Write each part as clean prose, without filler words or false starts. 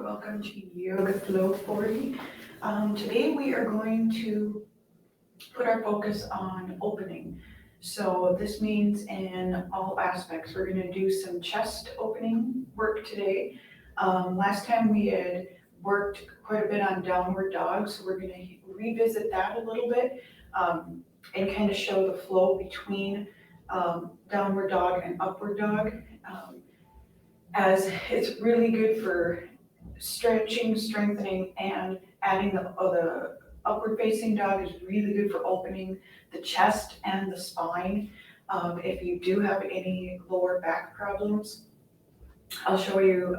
welcome to Yoga Flow 40. Today we are going to put our focus on opening. So this means in all aspects. We're going to do some chest opening work today. Last time we had worked quite a bit on downward dog, so we're going to revisit that a little bit and kind of show the flow between downward dog and upward dog. As it's really good for stretching, strengthening, and adding the upward facing dog is really good for opening the chest and the spine. If you do have any lower back problems, I'll show you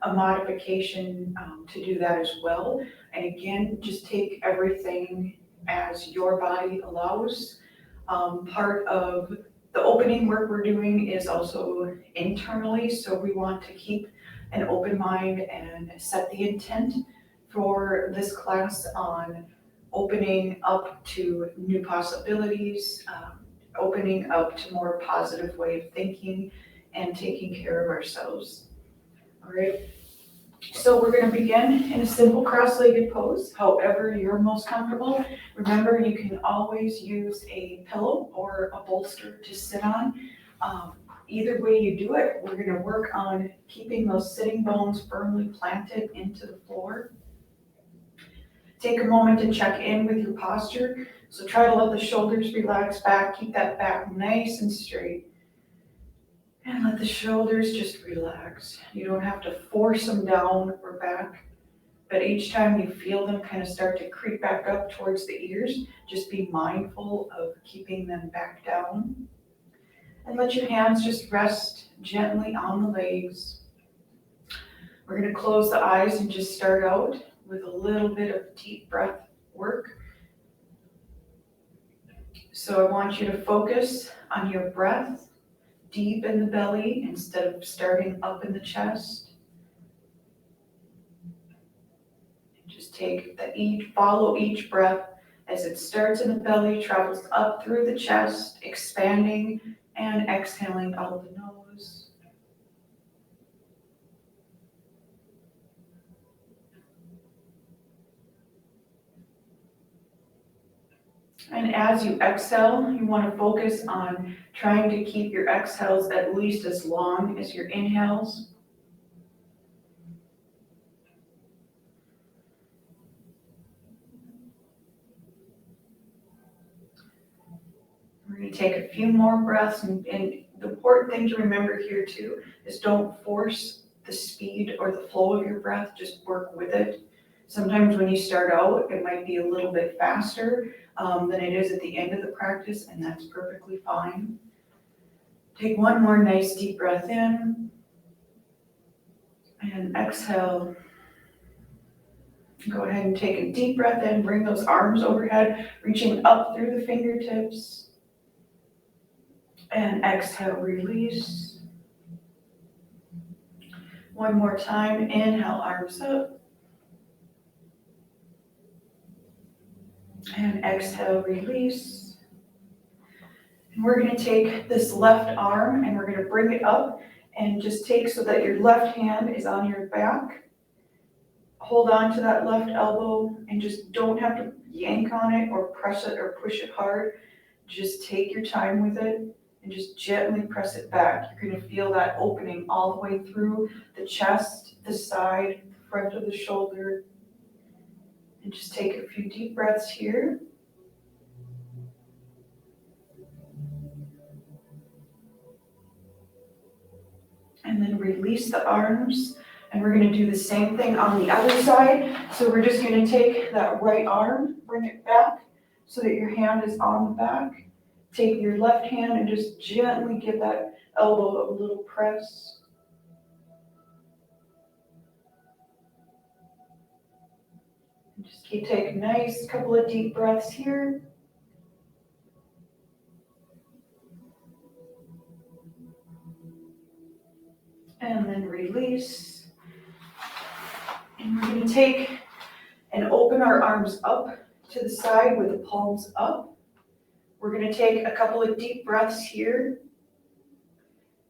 a modification to do that as well. And again, just take everything as your body allows. Part of the opening work we're doing is also internally, so we want to keep an open mind and set the intent for this class on opening up to new possibilities, opening up to more positive way of thinking and taking care of ourselves. All right, so we're going to begin in a simple cross-legged pose, however you're most comfortable. Remember, you can always use a pillow or a bolster to sit on. Either way you do it, we're going to work on keeping those sitting bones firmly planted into the floor. Take a moment to check in with your posture. So try to let the shoulders relax back, keep that back nice and straight. And let the shoulders just relax. You don't have to force them down or back, but each time you feel them kind of start to creep back up towards the ears, just be mindful of keeping them back down. And let your hands just rest gently on the legs. We're going to close the eyes and just start out with a little bit of deep breath work. So I want you to focus on your breath deep in the belly instead of starting up in the chest. Just follow each breath as it starts in the belly, travels up through the chest, expanding and exhaling out of the nose. And as you exhale, you want to focus on trying to keep your exhales at least as long as your inhales. We're going to take a few more breaths, and the important thing to remember here too is don't force the speed or the flow of your breath, just work with it. Sometimes when you start out, it might be a little bit faster than it is at the end of the practice, and that's perfectly fine. Take one more nice deep breath in and exhale. Go ahead and take a deep breath in, bring those arms overhead, reaching up through the fingertips. And exhale, release. One more time, inhale, arms up. And exhale, release. And we're going to take this left arm and we're going to bring it up and just take so that your left hand is on your back. Hold on to that left elbow and just don't have to yank on it or press it or push it hard. Just take your time with it and just gently press it back. You're going to feel that opening all the way through the chest, the side, the front of the shoulder. And just take a few deep breaths here. And then release the arms. And we're going to do the same thing on the other side. So we're just going to take that right arm, bring it back so that your hand is on the back. Take your left hand and just gently give that elbow a little press. And just keep taking a nice couple of deep breaths here. And then release. And we're going to take and open our arms up to the side with the palms up. We're going to take a couple of deep breaths here.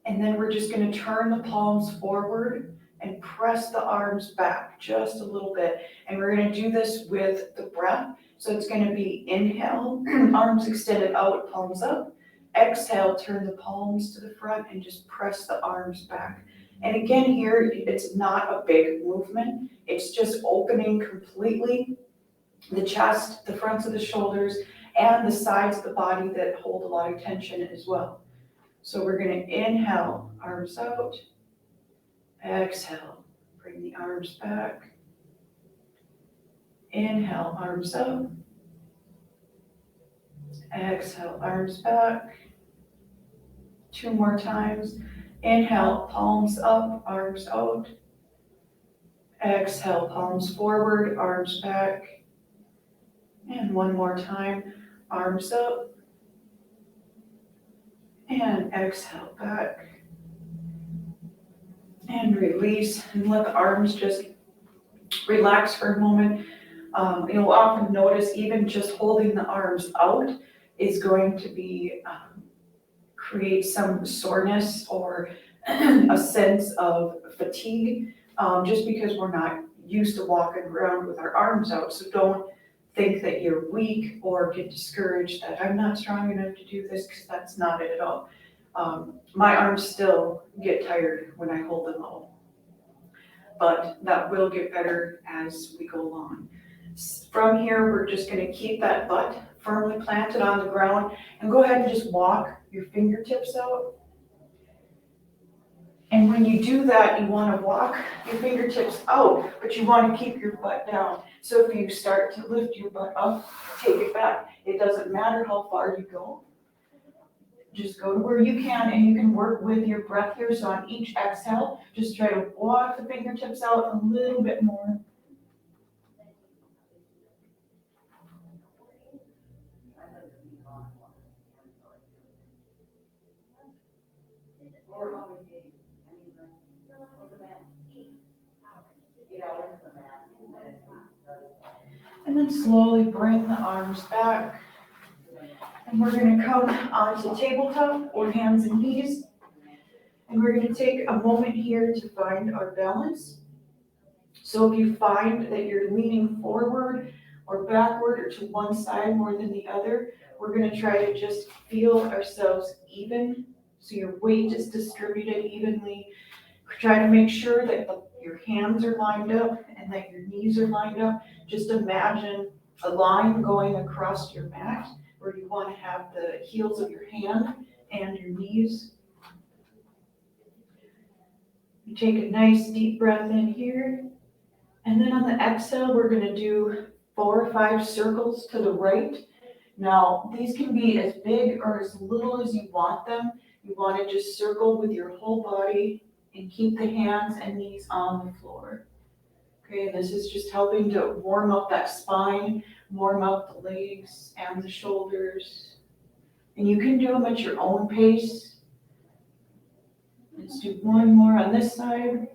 And then we're just going to turn the palms forward and press the arms back just a little bit. And we're gonna do this with the breath. So it's gonna be inhale, arms extended out, palms up. Exhale, turn the palms to the front and just press the arms back. And again here, it's not a big movement. It's just opening completely the chest, the fronts of the shoulders, and the sides of the body that hold a lot of tension as well. So we're gonna inhale, arms out. Exhale, bring the arms back. Inhale, arms up. Exhale, arms back. 2 more times. Inhale, palms up, arms out. Exhale, palms forward, arms back. And 1 more time, arms up. And exhale, back. And release, and let the arms just relax for a moment. You'll often notice even just holding the arms out is going to be create some soreness or a sense of fatigue, just because we're not used to walking around with our arms out. So don't think that you're weak or get discouraged that I'm not strong enough to do this, because that's not it at all. My arms still get tired when I hold them out, but that will get better as we go along. From here, we're just gonna keep that butt firmly planted on the ground and go ahead and just walk your fingertips out. And when you do that, you wanna walk your fingertips out, but you wanna keep your butt down. So if you start to lift your butt up, take it back. It doesn't matter how far you go. Just go to where you can, and you can work with your breath here. So on each exhale, just try to walk the fingertips out a little bit more. And then slowly bring the arms back. And we're gonna come onto tabletop or hands and knees. And we're gonna take a moment here to find our balance. So if you find that you're leaning forward or backward or to one side more than the other, we're gonna try to just feel ourselves even. So your weight is distributed evenly. Try to make sure that your hands are lined up and that your knees are lined up. Just imagine a line going across your mat where you want to have the heels of your hand and your knees. You take a nice deep breath in here. And then on the exhale, we're going to do 4 or 5 circles to the right. Now, these can be as big or as little as you want them. You want to just circle with your whole body and keep the hands and knees on the floor. Okay, this is just helping to warm up that spine, warm up the legs and the shoulders. And you can do them at your own pace. Let's do 1 more on this side.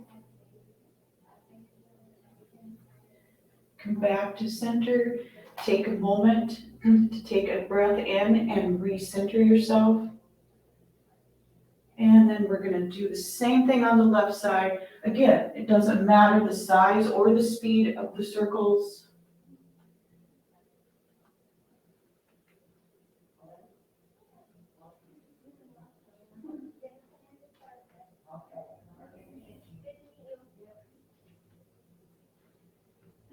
Come back to center. Take a moment to take a breath in and recenter yourself. And then we're gonna do the same thing on the left side. Again, it doesn't matter the size or the speed of the circles.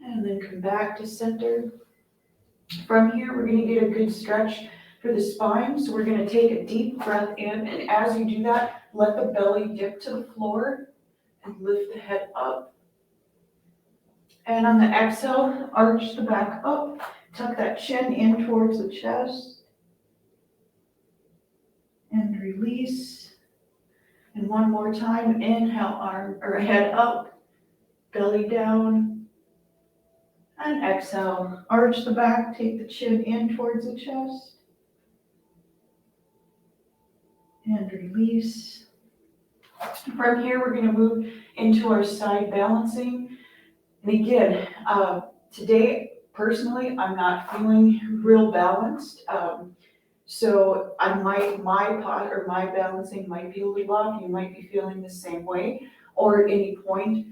And then come back to center. From here, we're gonna get a good stretch for the spine. So we're gonna take a deep breath in, and as you do that, let the belly dip to the floor and lift the head up. And on the exhale, arch the back up, tuck that chin in towards the chest, and release. And 1 more time, inhale, arm or head up, belly down, and exhale, arch the back, take the chin in towards the chest, and release. From here, we're going to move into our side balancing. And again, today, personally, I'm not feeling real balanced. So my balancing might be a little off. You might be feeling the same way. Or at any point,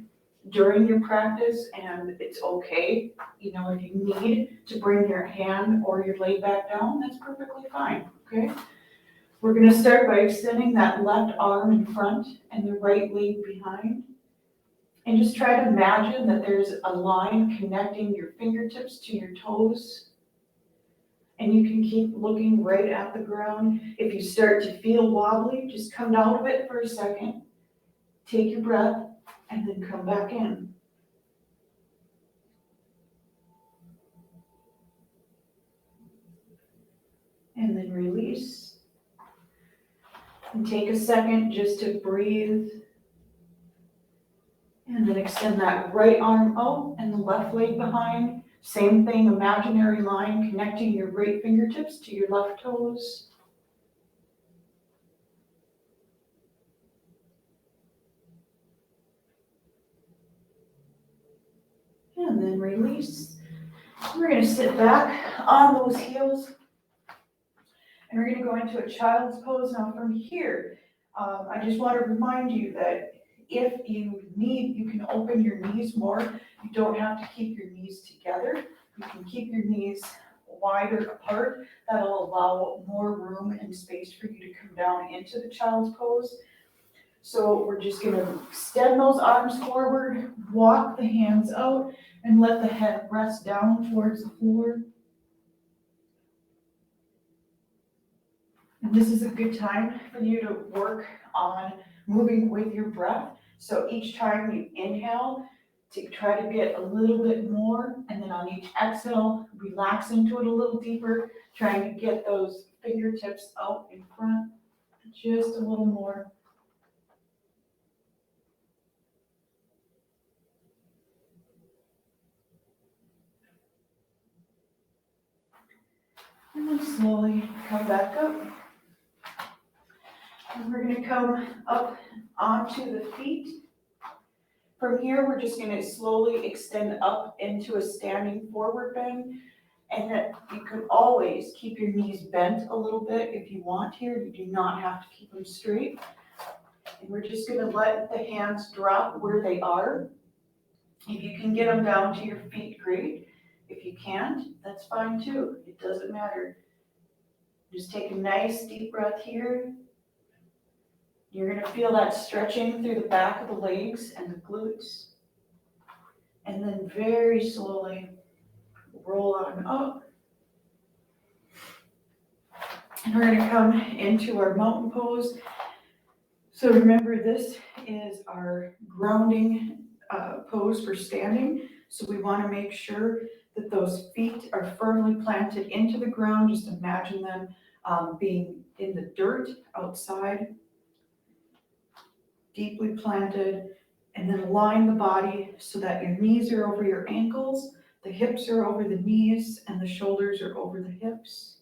during your practice, and it's okay. You know, if you need to bring your hand or your leg back down, that's perfectly fine, okay? We're gonna start by extending that left arm in front and the right leg behind. And just try to imagine that there's a line connecting your fingertips to your toes. And you can keep looking right at the ground. If you start to feel wobbly, just come out of it for a second, take your breath, and then come back in. And then release. And take a second just to breathe. And then extend that right arm out and the left leg behind. Same thing, imaginary line connecting your right fingertips to your left toes. And then release. We're going to sit back on those heels. And we're going to go into a child's pose. Now from here, I just want to remind you that if you need, you can open your knees more. You don't have to keep your knees together. You can keep your knees wider apart. That'll allow more room and space for you to come down into the child's pose. So we're just going to extend those arms forward, walk the hands out, and let the head rest down towards the floor. And this is a good time for you to work on moving with your breath. So each time you inhale, to try to get a little bit more, and then on each exhale, relax into it a little deeper, trying to get those fingertips out in front just a little more. And then slowly come back up. And we're going to come up onto the feet. From here, we're just going to slowly extend up into a standing forward bend. And that you can always keep your knees bent a little bit if you want here. You do not have to keep them straight. And we're just going to let the hands drop where they are. If you can get them down to your feet, great. If you can't, that's fine too. It doesn't matter. Just take a nice deep breath here. You're going to feel that stretching through the back of the legs and the glutes. And then very slowly roll on up. And we're going to come into our mountain pose. So remember, this is our grounding pose for standing. So we want to make sure that those feet are firmly planted into the ground. Just imagine them being in the dirt outside, deeply planted, and then align the body so that your knees are over your ankles, the hips are over the knees, and the shoulders are over the hips.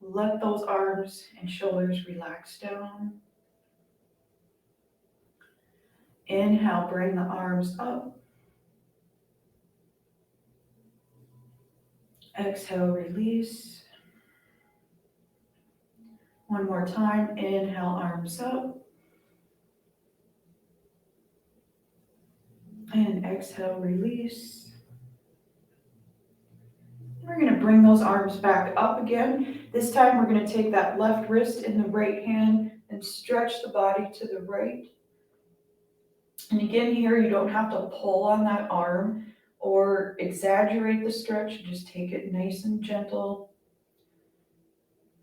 Let those arms and shoulders relax down. Inhale, bring the arms up. Exhale, release. One more time, inhale, arms up. And exhale, release. We're going to bring those arms back up again. This time we're going to take that left wrist in the right hand and stretch the body to the right. And again here, you don't have to pull on that arm or exaggerate the stretch. Just take it nice and gentle.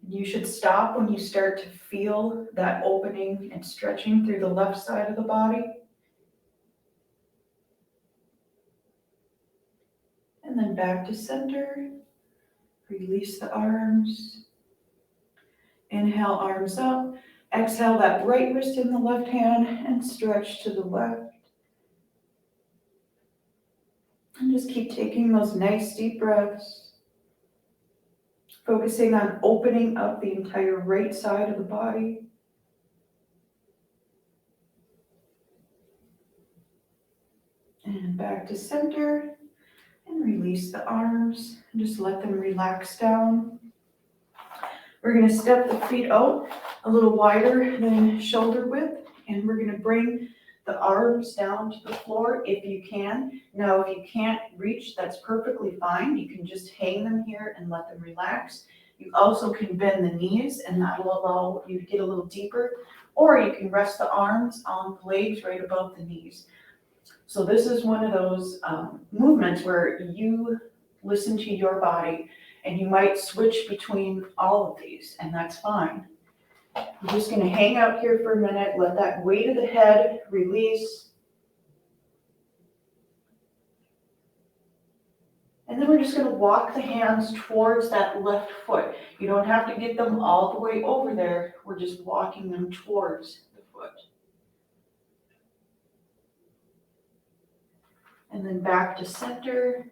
You should stop when you start to feel that opening and stretching through the left side of the body. And then back to center. Release the arms. Inhale, arms up. Exhale, that right wrist in the left hand and stretch to the left. And just keep taking those nice deep breaths. Focusing on opening up the entire right side of the body. And back to center. And release the arms. And just let them relax down. We're going to step the feet out a little wider than shoulder width. And we're going to bring the arms down to the floor if you can. Now, if you can't reach, that's perfectly fine. You can just hang them here and let them relax. You also can bend the knees and that'll allow you to get a little deeper, or you can rest the arms on the legs right above the knees. So this is one of those movements where you listen to your body and you might switch between all of these, and that's fine. I'm just gonna hang out here for a minute, let that weight of the head release. And then we're just gonna walk the hands towards that left foot. You don't have to get them all the way over there. We're just walking them towards the foot. And then back to center.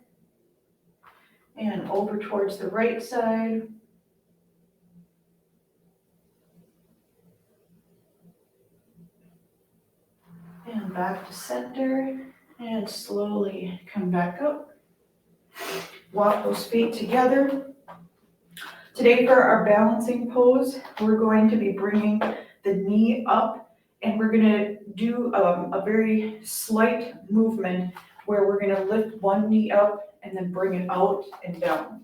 And over towards the right side. And back to center. And slowly come back up. Walk those feet together. Today for our balancing pose, we're going to be bringing the knee up and we're going to do a very slight movement where we're going to lift one knee up and then bring it out and down.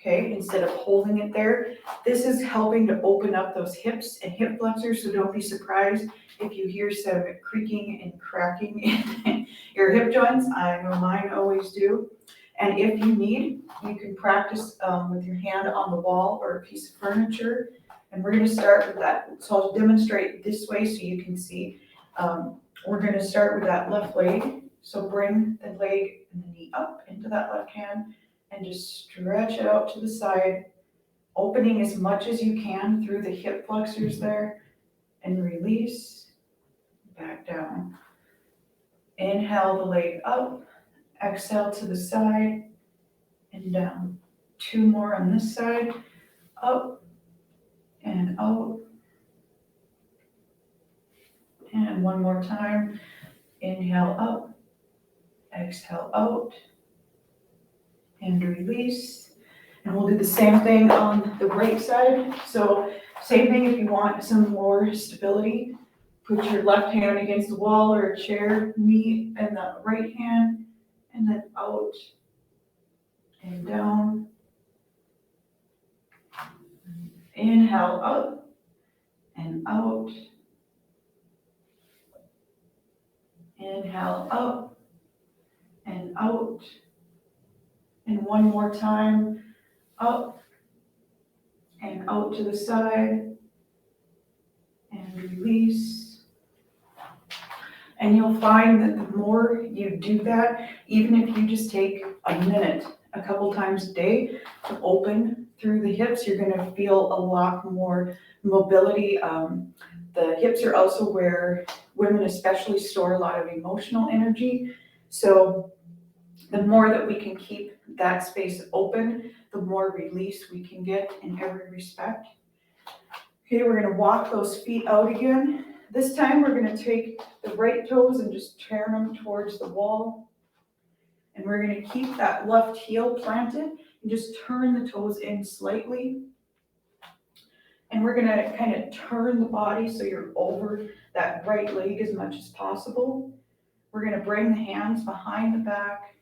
Okay, instead of holding it there. This is helping to open up those hips and hip flexors, so don't be surprised if you hear some creaking and cracking in your hip joints. I know mine always do. And if you need, you can practice with your hand on the wall or a piece of furniture. And we're going to start with that. So I'll demonstrate this way so you can see. We're going to start with that left leg. So bring the leg and the knee up into that left hand and just stretch it out to the side, opening as much as you can through the hip flexors there, and release, back down. Inhale the leg up. Exhale to the side and down. 2 more on this side. Up and out. And 1 more time. Inhale up. Exhale out. And release. And we'll do the same thing on the right side. So same thing if you want some more stability. Put your left hand against the wall or a chair. Knee and the right hand. And then out and down. Inhale up and out. Inhale up and out. And 1 more time. Up and out to the side. And release. And you'll find that the more you do that, even if you just take a minute, a couple times a day to open through the hips, you're going to feel a lot more mobility. The hips are also where women especially store a lot of emotional energy. So the more that we can keep that space open, the more release we can get in every respect. Okay, we're going to walk those feet out again. This time we're going to take the right toes and just turn them towards the wall. And we're going to keep that left heel planted and just turn the toes in slightly. And we're going to kind of turn the body so you're over that right leg as much as possible. We're going to bring the hands behind the back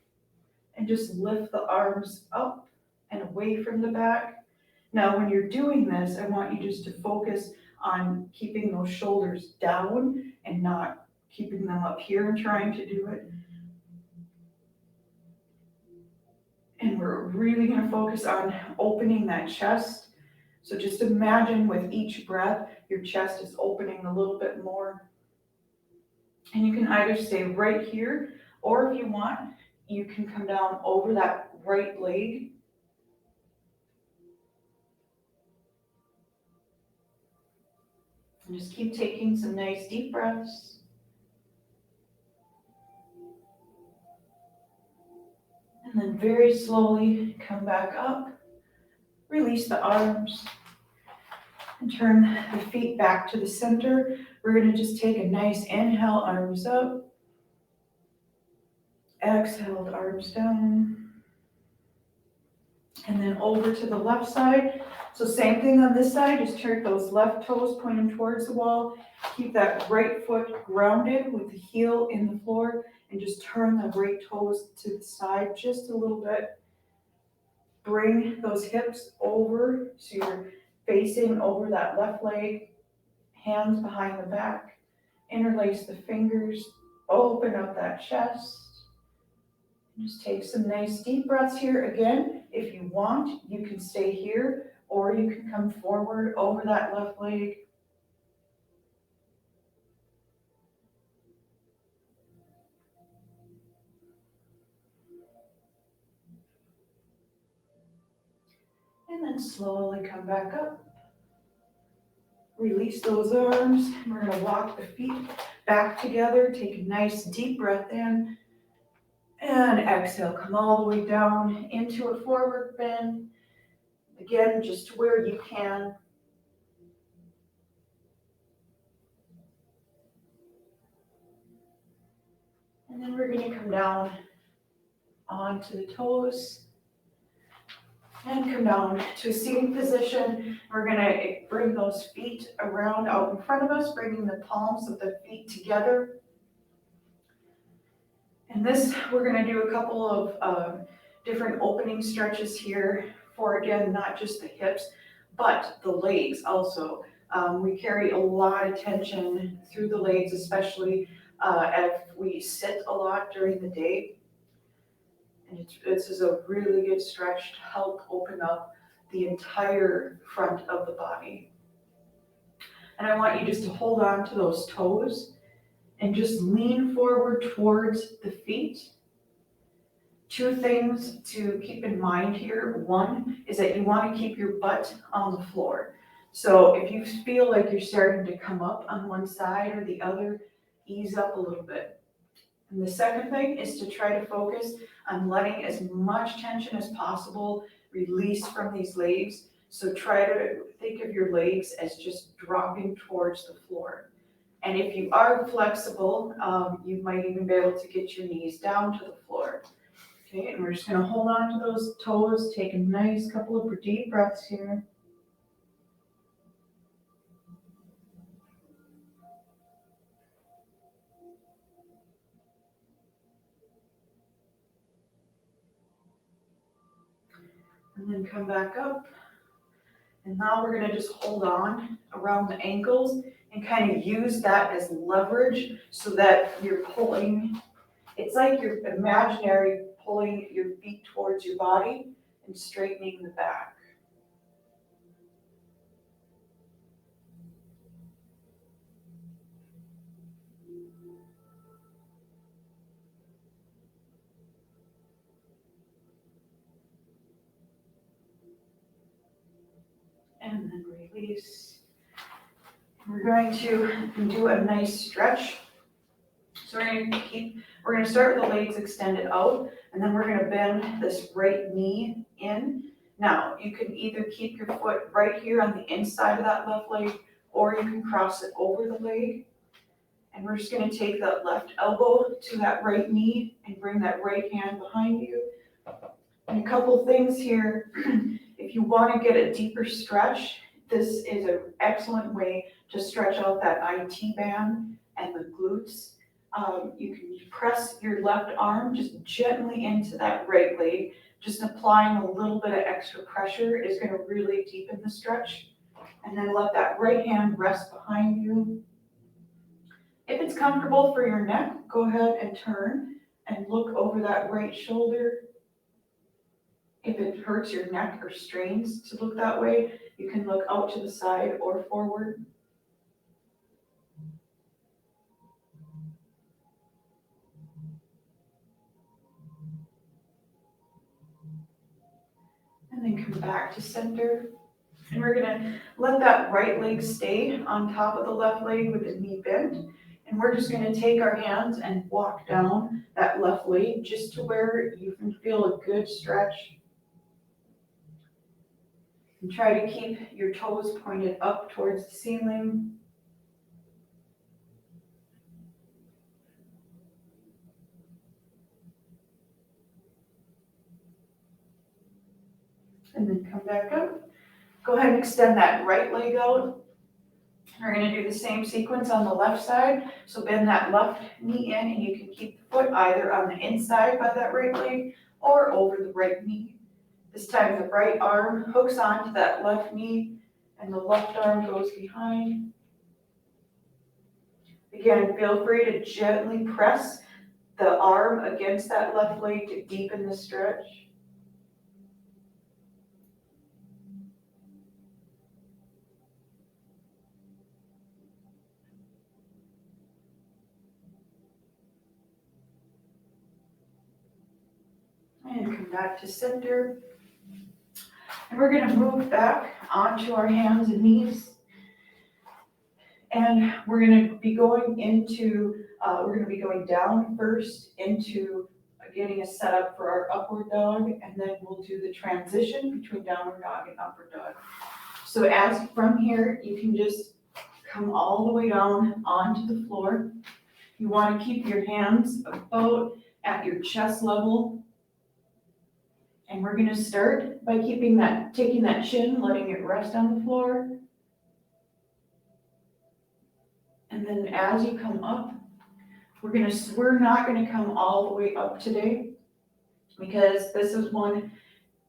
and just lift the arms up and away from the back. Now, when you're doing this, I want you just to focus on keeping those shoulders down and not keeping them up here and trying to do it. And we're really going to focus on opening that chest. So just imagine with each breath, your chest is opening a little bit more. And you can either stay right here, or if you want, you can come down over that right leg. And just keep taking some nice deep breaths. And then very slowly come back up. Release the arms. And turn the feet back to the center. We're going to just take a nice inhale, arms up. Exhale, arms down. And then over to the left side. So same thing on this side, just turn those left toes, point them towards the wall. Keep that right foot grounded with the heel in the floor and just turn the right toes to the side just a little bit. Bring those hips over so you're facing over that left leg, hands behind the back. Interlace the fingers, open up that chest. Just take some nice deep breaths here. Again, if you want, you can stay here or you can come forward over that left leg. And then slowly come back up. Release those arms. We're going to walk the feet back together. Take a nice deep breath in. And exhale, come all the way down into a forward bend. Again, just to where you can. And then we're going to come down onto the toes. And come down to a seating position. We're going to bring those feet around out in front of us, bringing the palms of the feet together. And this, we're going to do a couple of different opening stretches here for, again, not just the hips, but the legs also. We carry a lot of tension through the legs, especially if we sit a lot during the day. And this is a really good stretch to help open up the entire front of the body. And I want you just to hold on to those toes and just lean forward towards the feet. Two things to keep in mind here. One is that you want to keep your butt on the floor. So if you feel like you're starting to come up on one side or the other, ease up a little bit. And the second thing is to try to focus on letting as much tension as possible release from these legs. So try to think of your legs as just dropping towards the floor. And if you are flexible, you might even be able to get your knees down to the floor. Okay, and we're just gonna hold on to those toes, take a nice couple of deep breaths here. And then come back up. And now we're gonna just hold on around the ankles and kind of use that as leverage so that you're pulling, it's like you're imaginary pulling your feet towards your body and straightening the back. And then release. We're going to do a nice stretch. So we're gonna start with the legs extended out, and then we're gonna bend this right knee in. Now, you can either keep your foot right here on the inside of that left leg, or you can cross it over the leg. And we're just gonna take that left elbow to that right knee and bring that right hand behind you. And a couple things here, if you wanna get a deeper stretch, this is an excellent way to stretch out that IT band and the glutes. You can press your left arm just gently into that right leg. Just applying a little bit of extra pressure is going to really deepen the stretch. And then let that right hand rest behind you. If it's comfortable for your neck, go ahead and turn and look over that right shoulder. If it hurts your neck or strains to look that way, you can look out to the side or forward. And then come back to center. And we're gonna let that right leg stay on top of the left leg with the knee bent. And we're just gonna take our hands and walk down that left leg just to where you can feel a good stretch. And try to keep your toes pointed up towards the ceiling. And then come back up. Go ahead and extend that right leg out. We're gonna do the same sequence on the left side. So bend that left knee in and you can keep the foot either on the inside by that right leg or over the right knee. This time the right arm hooks onto that left knee and the left arm goes behind. Again, feel free to gently press the arm against that left leg to deepen the stretch. And come back to center. And we're gonna move back onto our hands and knees. And we're gonna be going down first into getting a setup for our upward dog, and then we'll do the transition between downward dog and upward dog. So as from here, you can just come all the way down onto the floor. You wanna keep your hands about at your chest level. And we're gonna start by taking that chin, letting it rest on the floor. And then as you come up, we're not gonna come all the way up today, because this is one,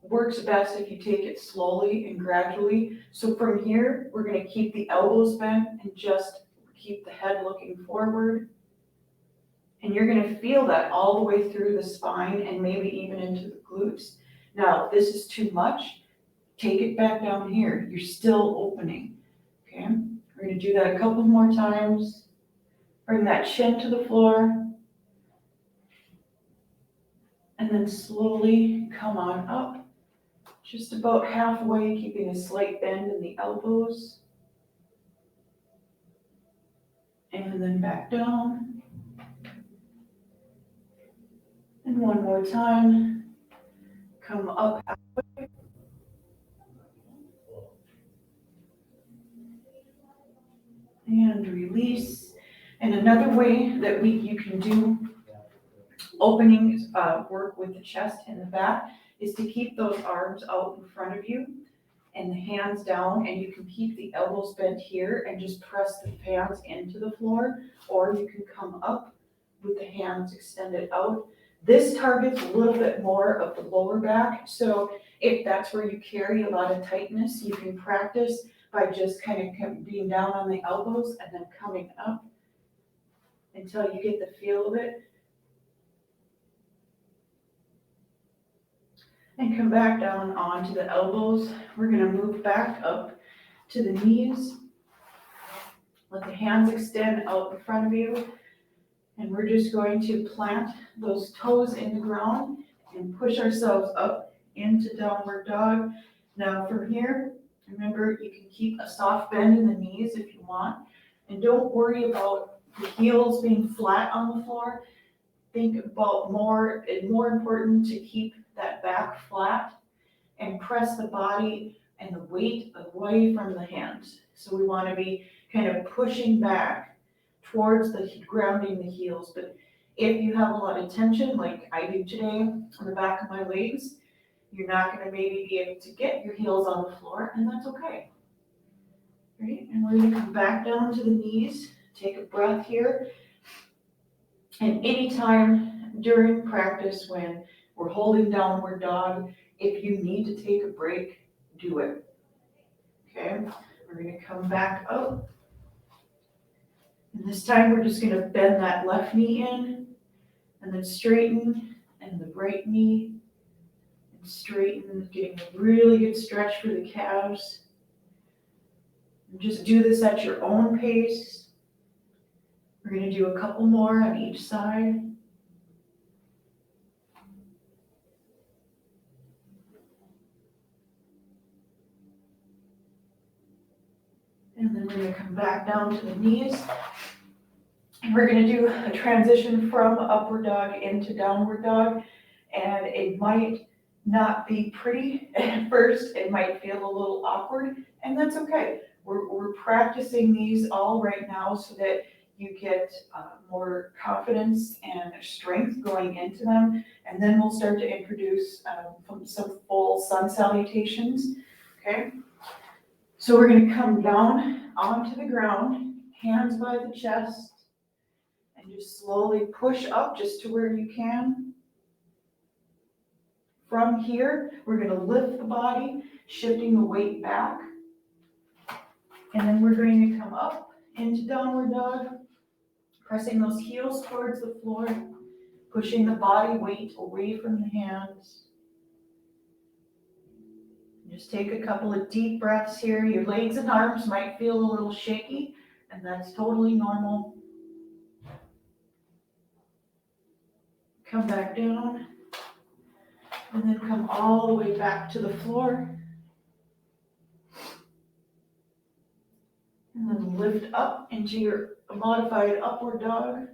works best if you take it slowly and gradually. So from here, we're gonna keep the elbows bent and just keep the head looking forward. And you're gonna feel that all the way through the spine and maybe even into the glutes. Now, if this is too much, take it back down here. You're still opening, okay? We're gonna do that a couple more times. Bring that chin to the floor. And then slowly come on up, just about halfway, keeping a slight bend in the elbows. And then back down. And one more time, come up halfway. And release. And another way that you can do opening work with the chest and the back is to keep those arms out in front of you and the hands down, and you can keep the elbows bent here and just press the hands into the floor, or you can come up with the hands extended out. This targets a little bit more of the lower back, so if that's where you carry a lot of tightness, you can practice by just kind of being down on the elbows and then coming up until you get the feel of it. And come back down onto the elbows. We're gonna move back up to the knees. Let the hands extend out in front of you. And we're just going to plant those toes in the ground and push ourselves up into downward dog. Now from here, remember, you can keep a soft bend in the knees if you want. And don't worry about the heels being flat on the floor. Think about it's more important to keep that back flat and press the body and the weight away from the hands. So we want to be kind of pushing back towards grounding the heels. But if you have a lot of tension, like I do today on the back of my legs, you're not going to maybe be able to get your heels on the floor, and that's okay. Right? And we're going to come back down to the knees. Take a breath here. And anytime during practice when we're holding downward dog, if you need to take a break, do it. Okay, we're gonna come back up. And this time we're just gonna bend that left knee in and then straighten, and the right knee and straighten, getting a really good stretch for the calves. And just do this at your own pace. We're gonna do a couple more on each side. And then we're gonna come back down to the knees. And we're gonna do a transition from upward dog into downward dog. And it might not be pretty at first. It might feel a little awkward, and that's okay. We're practicing these all right now so that you get more confidence and strength going into them. And then we'll start to introduce some full sun salutations, okay? So we're gonna come down onto the ground, hands by the chest, and just slowly push up just to where you can. From here, we're gonna lift the body, shifting the weight back. And then we're going to come up into downward dog, pressing those heels towards the floor, pushing the body weight away from the hands. Just take a couple of deep breaths here. Your legs and arms might feel a little shaky, and that's totally normal. Come back down, and then come all the way back to the floor. And then lift up into your modified upward dog.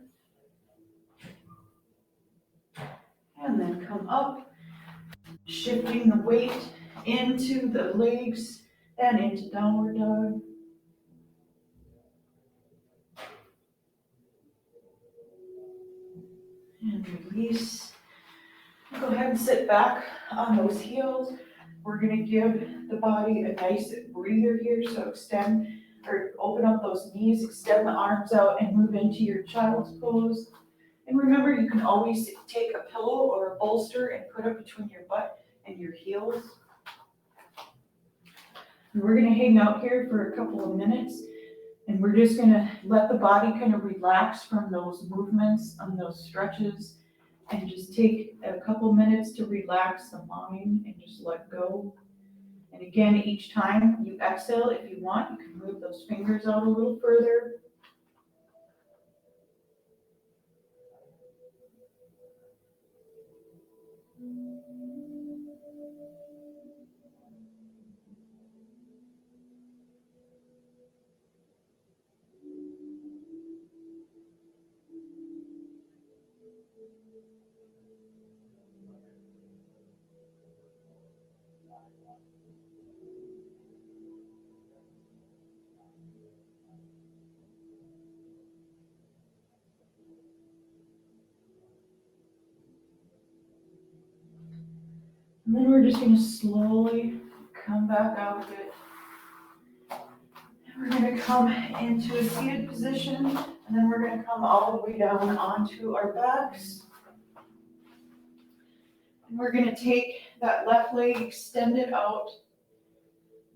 And then come up, shifting the weight into the legs and into downward dog. And release. Go ahead and sit back on those heels. We're gonna give the body a nice breather here, so extend or open up those knees, extend the arms out and move into your child's pose. And remember, you can always take a pillow or a bolster and put it between your butt and your heels. And we're gonna hang out here for a couple of minutes, and we're just gonna let the body kind of relax from those movements and those stretches, and just take a couple minutes to relax the mind and just let go. And again, each time you exhale, if you want, you can move those fingers out a little further. And then we're just gonna slowly come back out of it. We're gonna come into a seated position, and then we're gonna come all the way down onto our backs. And we're gonna take that left leg, extend it out,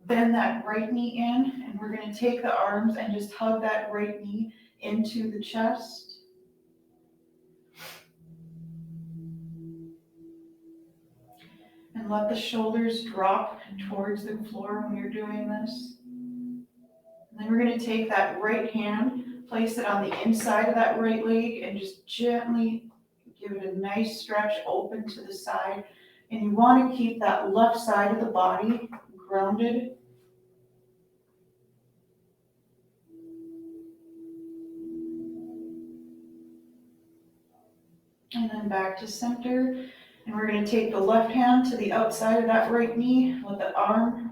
bend that right knee in, and we're gonna take the arms and just hug that right knee into the chest. And let the shoulders drop towards the floor when you're doing this. And then we're gonna take that right hand, place it on the inside of that right leg, and just gently give it a nice stretch open to the side. And you wanna keep that left side of the body grounded. And then back to center. And we're gonna take the left hand to the outside of that right knee, let the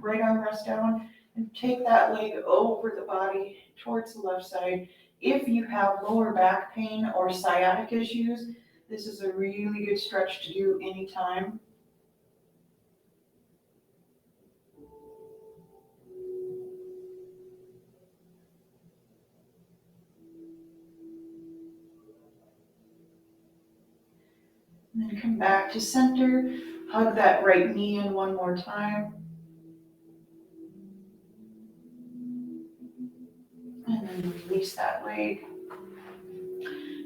right arm rest down, and take that leg over the body towards the left side. If you have lower back pain or sciatic issues, this is a really good stretch to do anytime. And then come back to center, hug that right knee in one more time. And then release that leg.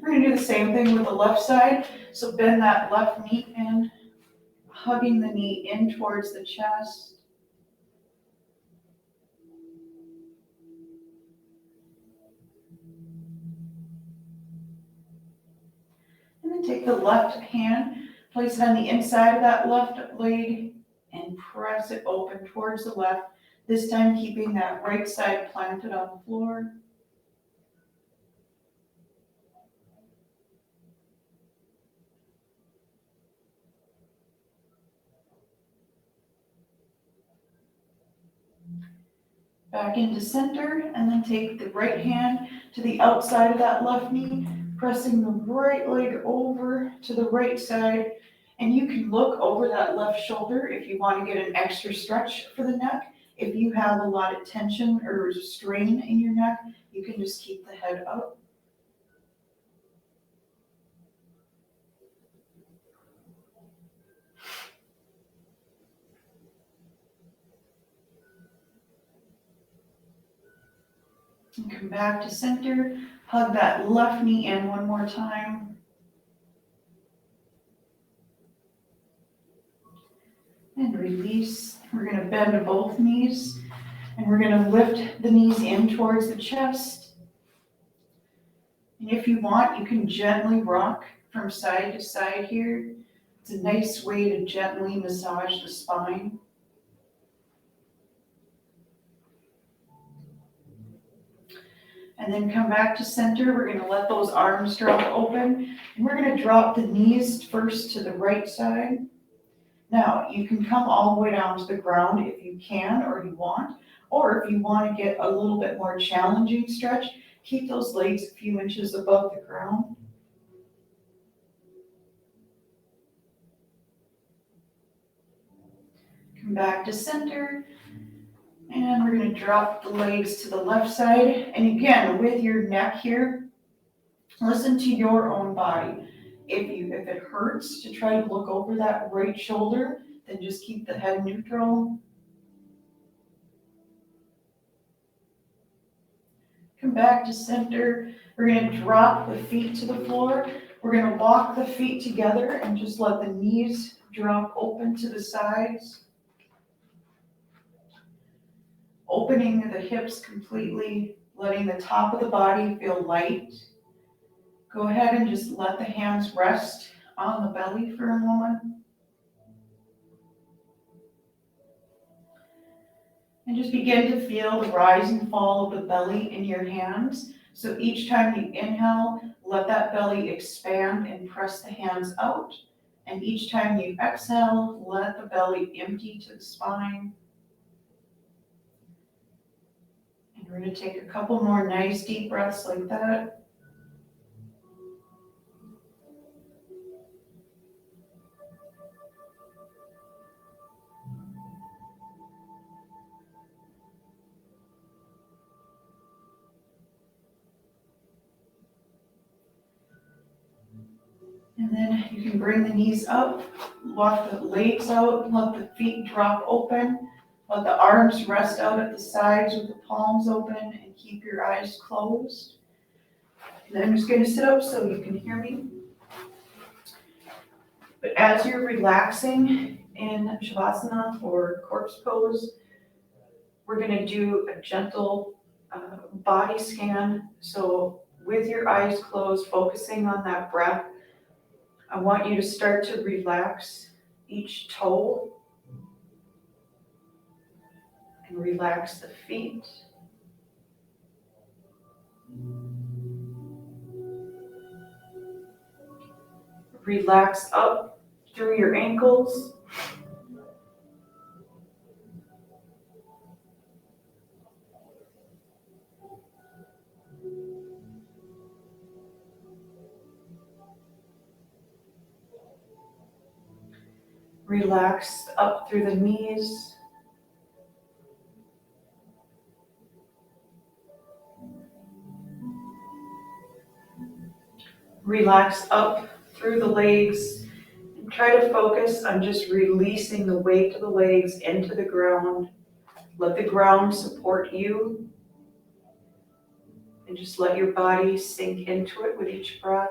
We're gonna do the same thing with the left side. So bend that left knee in, hugging the knee in towards the chest. And then take the left hand, place it on the inside of that left leg, and press it open towards the left, this time keeping that right side planted on the floor. Back into center, and then take the right hand to the outside of that left knee, pressing the right leg over to the right side. And you can look over that left shoulder if you want to get an extra stretch for the neck. If you have a lot of tension or strain in your neck, you can just keep the head up. And come back to center. Hug that left knee in one more time. And release. We're going to bend both knees. And we're going to lift the knees in towards the chest. And if you want, you can gently rock from side to side here. It's a nice way to gently massage the spine. And then come back to center. We're going to let those arms drop open. And we're going to drop the knees first to the right side. Now, you can come all the way down to the ground if you can or you want. Or if you want to get a little bit more challenging stretch, keep those legs a few inches above the ground. Come back to center. And we're going to drop the legs to the left side. And again, with your neck here, listen to your own body. If it hurts to try to look over that right shoulder, then just keep the head neutral. Come back to center. We're going to drop the feet to the floor. We're going to walk the feet together and just let the knees drop open to the sides. Opening the hips completely, letting the top of the body feel light. Go ahead and just let the hands rest on the belly for a moment. And just begin to feel the rise and fall of the belly in your hands. So each time you inhale, let that belly expand and press the hands out. And each time you exhale, let the belly empty to the spine. And we're going to take a couple more nice deep breaths like that. And then you can bring the knees up, walk the legs out, let the feet drop open, let the arms rest out at the sides with the palms open, and keep your eyes closed. And I'm just going to sit up so you can hear me. But as you're relaxing in Shavasana or corpse pose, we're going to do a gentle body scan. So with your eyes closed, focusing on that breath, I want you to start to relax each toe and relax the feet. Relax up through your ankles. Relax up through the knees. Relax up through the legs. And try to focus on just releasing the weight of the legs into the ground. Let the ground support you. And just let your body sink into it with each breath.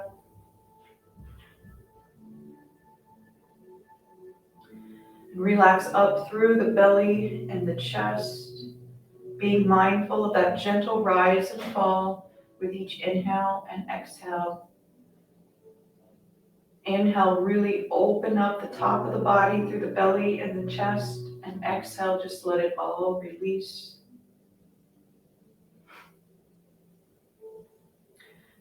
Relax up through the belly and the chest, being mindful of that gentle rise and fall with each inhale and exhale. Inhale, really open up the top of the body through the belly and the chest, and exhale, just let it all release.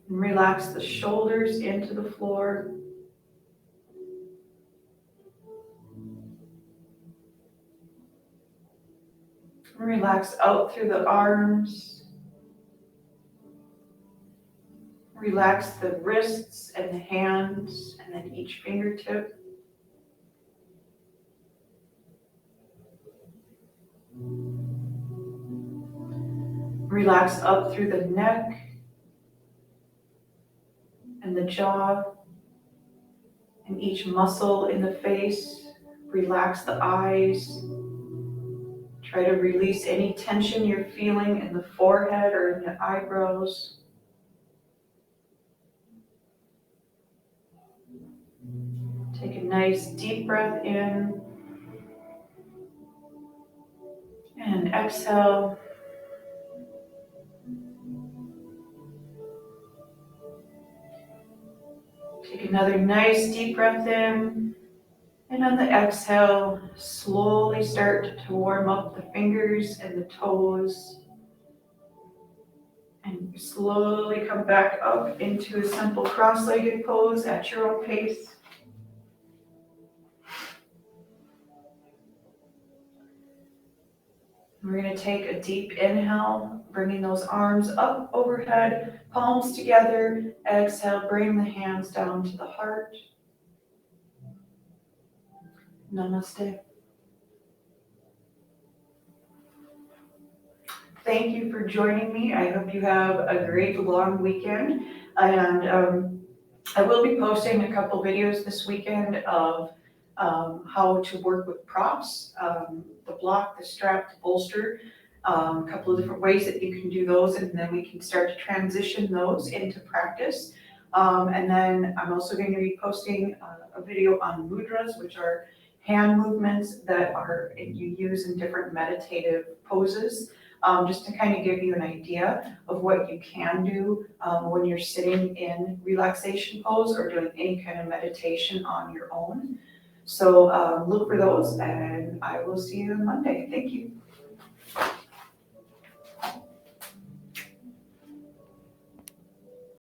And relax the shoulders into the floor. Relax out through the arms. Relax the wrists and the hands, and then each fingertip. Relax up through the neck and the jaw and each muscle in the face. Relax the eyes. Try to release any tension you're feeling in the forehead or in the eyebrows. Take a nice deep breath in and exhale. Take another nice deep breath in, and on the exhale, slowly start to warm up the fingers and the toes, and slowly come back up into a simple cross-legged pose at your own pace. We're going to take a deep inhale, bringing those arms up overhead, palms together. Exhale, bring the hands down to the heart. Namaste. Thank you for joining me. I hope you have a great long weekend. And I will be posting a couple videos this weekend of how to work with props, the block, the strap, the bolster, a couple of different ways that you can do those, and then we can start to transition those into practice. And then I'm also going to be posting a video on mudras, which are hand movements that you use in different meditative poses, just to kind of give you an idea of what you can do when you're sitting in relaxation pose or doing any kind of meditation on your own. So look for those, and I will see you on Monday. Thank you.